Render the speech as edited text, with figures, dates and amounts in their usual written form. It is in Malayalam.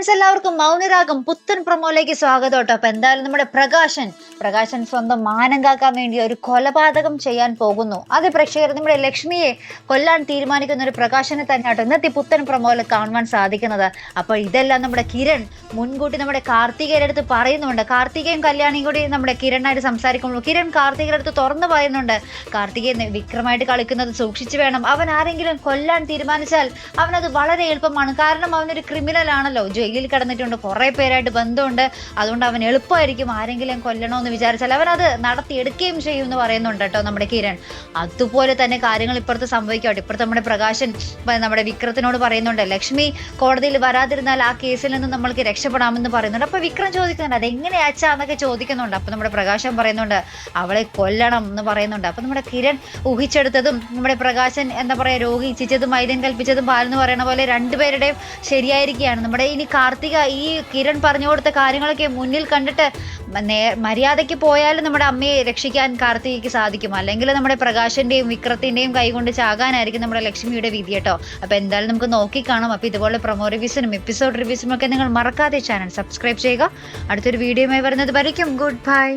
ഫ്രണ്ട്സ്, എല്ലാവർക്കും മൗനരാഗം പുത്തൻ പ്രൊമോയിലേക്ക് സ്വാഗതം കേട്ടോ. അപ്പൊ എന്തായാലും നമ്മുടെ പ്രകാശൻ സ്വന്തം മാനം കാക്കാൻ വേണ്ടി ഒരു കൊലപാതകം ചെയ്യാൻ പോകുന്നു. അത് പ്രേക്ഷകർ നമ്മുടെ ലക്ഷ്മിയെ കൊല്ലാൻ തീരുമാനിക്കുന്ന ഒരു പ്രകാശനെ തന്നെയാട്ടോ ഇന്നത്തെ പുത്തൻ പ്രൊമോയിൽ കാണുവാൻ സാധിക്കുന്നത്. അപ്പോൾ ഇതെല്ലാം നമ്മുടെ കിരൺ മുൻകൂട്ടി നമ്മുടെ കാർത്തികയുടെ അടുത്ത് പറയുന്നുണ്ട്. കാർത്തികയും കല്യാണിയും കൂടി നമ്മുടെ കിരണായിട്ട് സംസാരിക്കുമ്പോൾ കിരൺ കാർത്തികയുടെ അടുത്ത് തുറന്നു പറയുന്നുണ്ട്, കാർത്തികയെ വിക്രമായിട്ട് കളിക്കുന്നത് സൂക്ഷിച്ചു വേണം. അവൻ ആരെങ്കിലും കൊല്ലാൻ തീരുമാനിച്ചാൽ അവനത് വളരെ എളുപ്പമാണ്. കാരണം അവനൊരു ക്രിമിനൽ ആണല്ലോ, ജയിലിൽ കിടന്നിട്ടുണ്ട്, കുറെ പേരായിട്ട് ബന്ധമുണ്ട്. അതുകൊണ്ട് അവൻ എളുപ്പമായിരിക്കും ആരെങ്കിലും കൊല്ലണമെന്ന് വിചാരിച്ചാൽ അവൻ അത് നടത്തിയെടുക്കുകയും ചെയ്യും എന്ന് പറയുന്നുണ്ട് കേട്ടോ നമ്മുടെ കിരൺ. അതുപോലെ തന്നെ കാര്യങ്ങൾ ഇപ്പുറത്ത് സംഭവിക്കട്ടെ. ഇപ്പുറത്ത് നമ്മുടെ പ്രകാശൻ നമ്മുടെ വിക്രത്തിനോട് പറയുന്നുണ്ട്, ലക്ഷ്മി കോടതിയിൽ വരാതിരുന്നാൽ ആ കേസിൽ നിന്ന് നമ്മൾക്ക് രക്ഷപ്പെടാമെന്ന് പറയുന്നുണ്ട്. അപ്പൊ വിക്രം ചോദിക്കുന്നുണ്ട്, അതെങ്ങനെയാച്ചാ എന്നൊക്കെ ചോദിക്കുന്നുണ്ട്. അപ്പൊ നമ്മുടെ പ്രകാശൻ പറയുന്നുണ്ട്, അവളെ കൊല്ലണം എന്ന് പറയുന്നുണ്ട്. അപ്പൊ നമ്മുടെ കിരൺ ഊഹിച്ചെടുത്തതും നമ്മുടെ പ്രകാശൻ എന്താ പറയാ, രോഗി ഇച്ഛിച്ചതും വൈദ്യൻ കൽപ്പിച്ചതും പാലെന്ന് പറയുന്ന പോലെ രണ്ടുപേരുടെയും ശരിയായിരിക്കുകയാണ്. നമ്മുടെ ഇനി കാർത്തിക ഈ കിരൺ പറഞ്ഞു കൊടുത്ത കാര്യങ്ങളൊക്കെ മുന്നിൽ കണ്ടിട്ട് മര്യാദയ്ക്ക് പോയാലും നമ്മുടെ അമ്മയെ രക്ഷിക്കാൻ കാർത്തികയ്ക്ക് സാധിക്കും. അല്ലെങ്കിൽ നമ്മുടെ പ്രകാശന്റെയും വിക്രത്തിന്റെയും കൈകൊണ്ട് ചാകാനായിരിക്കും നമ്മുടെ ലക്ഷ്മിയുടെ വിധി കേട്ടോ. അപ്പൊ എന്തായാലും നമുക്ക് നോക്കിക്കാണാം. അപ്പൊ ഇതുപോലെ പ്രൊമോ റിവ്യൂസിനും എപ്പിസോഡ് റിവ്യൂസിനും ഒക്കെ നിങ്ങൾ മറക്കാതെ ചാനൽ സബ്സ്ക്രൈബ് ചെയ്യുക. അടുത്തൊരു വീഡിയോയുമായി വരുന്നത് വരയ്ക്കും ഗുഡ് ബൈ.